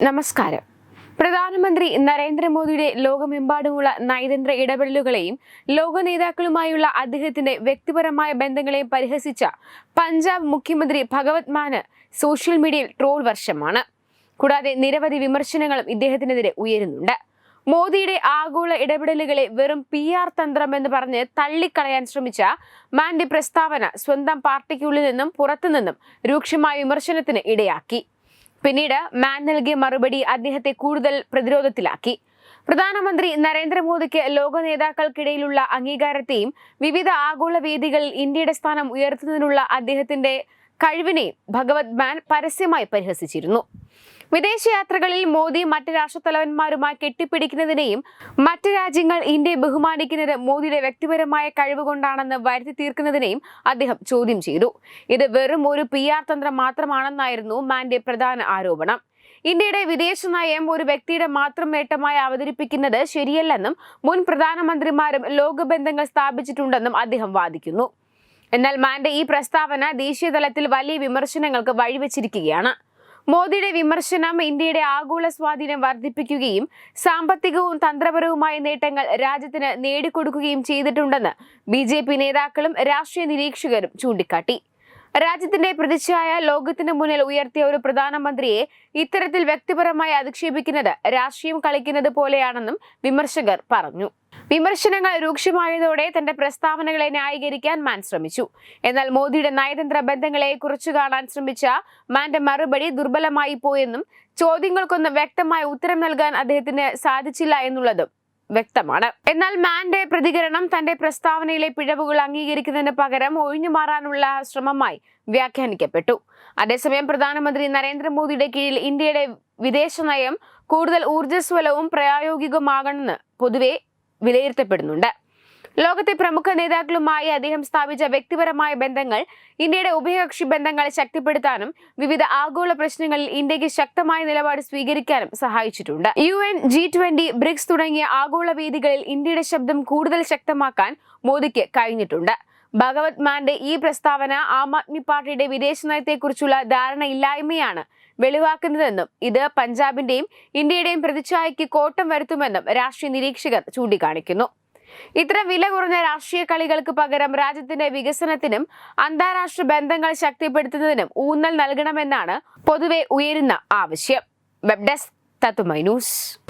നമസ്കാരം. പ്രധാനമന്ത്രി നരേന്ദ്രമോദിയുടെ ലോകമെമ്പാടുമുള്ള നയതന്ത്ര ഇടപെടലുകളെയും ലോക നേതാക്കളുമായുള്ള അദ്ദേഹത്തിന്റെ വ്യക്തിപരമായ ബന്ധങ്ങളെയും പരിഹസിച്ച പഞ്ചാബ് മുഖ്യമന്ത്രി ഭഗവത് മാന് സോഷ്യൽ മീഡിയയിൽ ട്രോൾ വർഷമാണ്. കൂടാതെ നിരവധി വിമർശനങ്ങളും ഇദ്ദേഹത്തിനെതിരെ ഉയരുന്നുണ്ട്. മോദിയുടെ ആഗോള ഇടപെടലുകളെ വെറും PR തന്ത്രമെന്ന് പറഞ്ഞ് തള്ളിക്കളയാൻ ശ്രമിച്ച മാന്റെ പ്രസ്താവന സ്വന്തം പാർട്ടിക്കുള്ളിൽ നിന്നും പുറത്തുനിന്നും രൂക്ഷമായ വിമർശനത്തിന് ഇടയാക്കി. പിന്നീട് മാൻ നൽകിയ മറുപടി അദ്ദേഹത്തെ കൂടുതൽ പ്രതിരോധത്തിലാക്കി. പ്രധാനമന്ത്രി നരേന്ദ്രമോദിക്ക് ലോക നേതാക്കൾക്കിടയിലുള്ള അംഗീകാരത്തെയും വിവിധ ആഗോള വേദികളിൽ ഇന്ത്യയുടെ സ്ഥാനം ഉയർത്തുന്നതിനുള്ള അദ്ദേഹത്തിന്റെ കഴിവിനെയും ഭഗവത് മാൻ പരസ്യമായി പരിഹസിച്ചിരുന്നു. വിദേശയാത്രകളിൽ മോദി മറ്റ് രാഷ്ട്രത്തലവന്മാരുമായി കെട്ടിപ്പിടിക്കുന്നതിനെയും മറ്റ് രാജ്യങ്ങൾ ഇന്ത്യയെ ബഹുമാനിക്കുന്നത് മോദിയുടെ വ്യക്തിപരമായ കഴിവ് കൊണ്ടാണെന്ന് വരുത്തി തീർക്കുന്നതിനെയും അദ്ദേഹം ചോദ്യം ചെയ്തു. ഇത് വെറും ഒരു PR തന്ത്രം മാത്രമാണെന്നായിരുന്നു മാന്റെ പ്രധാന ആരോപണം. ഇന്ത്യയുടെ വിദേശ നയം ഒരു വ്യക്തിയുടെ മാത്രം നേട്ടമായി അവതരിപ്പിക്കുന്നത് ശരിയല്ലെന്നും മുൻ പ്രധാനമന്ത്രിമാരും ലോകബന്ധങ്ങൾ സ്ഥാപിച്ചിട്ടുണ്ടെന്നും അദ്ദേഹം വാദിക്കുന്നു. എന്നാൽ മാന്റെ ഈ പ്രസ്താവന ദേശീയ തലത്തിൽ വലിയ വിമർശനങ്ങൾക്ക് വഴിവെച്ചിരിക്കുകയാണ്. മോദിയുടെ വിമർശനം ഇന്ത്യയുടെ ആഗോള സ്വാധീനം വർദ്ധിപ്പിക്കുകയും സാമ്പത്തികവും തന്ത്രപരവുമായ നേട്ടങ്ങൾ രാജ്യത്തിന് നേടിക്കൊടുക്കുകയും ചെയ്തിട്ടുണ്ടെന്ന് BJP നേതാക്കളും രാഷ്ട്രീയ നിരീക്ഷകരും ചൂണ്ടിക്കാട്ടി. രാജ്യത്തിന്റെ പ്രതിച്ഛായ ലോകത്തിന് മുന്നിൽ ഉയർത്തിയ ഒരു പ്രധാനമന്ത്രിയെ ഇത്തരത്തിൽ വ്യക്തിപരമായി അധിക്ഷേപിക്കുന്നത് രാഷ്ട്രീയം കളിക്കുന്നത് പോലെയാണെന്നും വിമർശകർ പറഞ്ഞു. വിമർശനങ്ങൾ രൂക്ഷമായതോടെ തന്റെ പ്രസ്താവനകളെ ന്യായീകരിക്കാൻ മാൻ ശ്രമിച്ചു. എന്നാൽ മോദിയുടെ നയതന്ത്ര ബന്ധങ്ങളെ കുറിച്ചു കാണാൻ ശ്രമിച്ച മാന്റെ മറുപടി ദുർബലമായി പോയെന്നും ചോദ്യങ്ങൾക്കൊന്നും വ്യക്തമായ ഉത്തരം നൽകാൻ അദ്ദേഹത്തിന് സാധിച്ചില്ല എന്നുള്ളതും വ്യക്തമാണ്. എന്നാൽ മാന്റെ പ്രതികരണം തന്റെ പ്രസ്താവനയിലെ പിഴവുകൾ അംഗീകരിക്കുന്നതിന് പകരം ഒഴിഞ്ഞു മാറാനുള്ള ശ്രമമായി വ്യാഖ്യാനിക്കപ്പെട്ടു. അതേസമയം പ്രധാനമന്ത്രി നരേന്ദ്രമോദിയുടെ കീഴിൽ ഇന്ത്യയുടെ വിദേശ നയം കൂടുതൽ ഊർജ്ജസ്വലവും പ്രായോഗികമാകണമെന്ന് പൊതുവെ വിലയിരുത്തപ്പെടുന്നുണ്ട്. ലോകത്തെ പ്രമുഖ നേതാക്കളുമായി അദ്ദേഹം സ്ഥാപിച്ച വ്യക്തിപരമായ ബന്ധങ്ങൾ ഇന്ത്യയുടെ ഉഭയകക്ഷി ബന്ധങ്ങൾ ശക്തിപ്പെടുത്താനും വിവിധ ആഗോള പ്രശ്നങ്ങളിൽ ഇന്ത്യക്ക് ശക്തമായ നിലപാട് സ്വീകരിക്കാനും സഹായിച്ചിട്ടുണ്ട്. UN, G20, ബ്രിക്സ് തുടങ്ങിയ ആഗോള വേദികളിൽ ഇന്ത്യയുടെ ശബ്ദം കൂടുതൽ ശക്തമാക്കാൻ മോദിക്ക് കഴിഞ്ഞിട്ടുണ്ട്. ഭഗവത് മാന്റെ ഈ പ്രസ്താവന ആം ആദ്മി പാർട്ടിയുടെ വിദേശ നയത്തെക്കുറിച്ചുള്ള ധാരണയില്ലായ്മയാണ് വെളിവാക്കുന്നതെന്നും ഇത് പഞ്ചാബിന്റെയും ഇന്ത്യയുടെയും പ്രതിച്ഛായയ്ക്ക് കോട്ടം വരുത്തുമെന്നും രാഷ്ട്രീയ നിരീക്ഷകർ ചൂണ്ടിക്കാണിക്കുന്നു. ഇത്തരം വില കുറഞ്ഞ രാഷ്ട്രീയ കളികൾക്ക് പകരം രാജ്യത്തിന്റെ വികസനത്തിനും അന്താരാഷ്ട്ര ബന്ധങ്ങൾ ശക്തിപ്പെടുത്തുന്നതിനും ഊന്നൽ നൽകണമെന്നാണ് പൊതുവെ ഉയരുന്ന ആവശ്യം. വെബ് ഡെസ്ക് തത്തുമൈ ന്യൂസ്.